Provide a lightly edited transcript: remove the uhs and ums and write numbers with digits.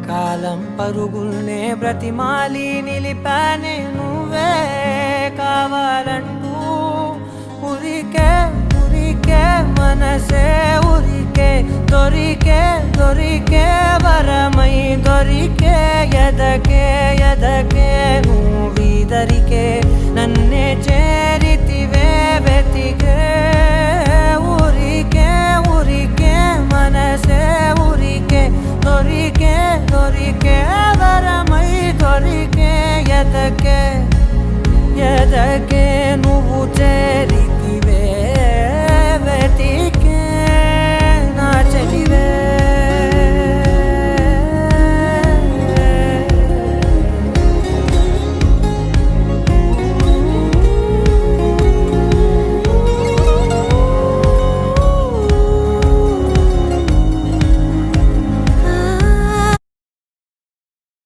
కాలం పరుగుల్నే బ్రతిమాలి నిలిపానే నువ్వే కావాలంటూ ఉరికే ఉరికే మనసే ఉరికే దొరికే దొరికే వరమై దొరికే ఎదకే ఎదకే నువ్వీదరికే నన్నే చేరితివే వెతికే ఊరికే ఊరికే మనసే ఊరికే దొరికే దొరికే వరమై దొరికే ఎదకే ఎదకే నువ్వు చేరితివే వెతికే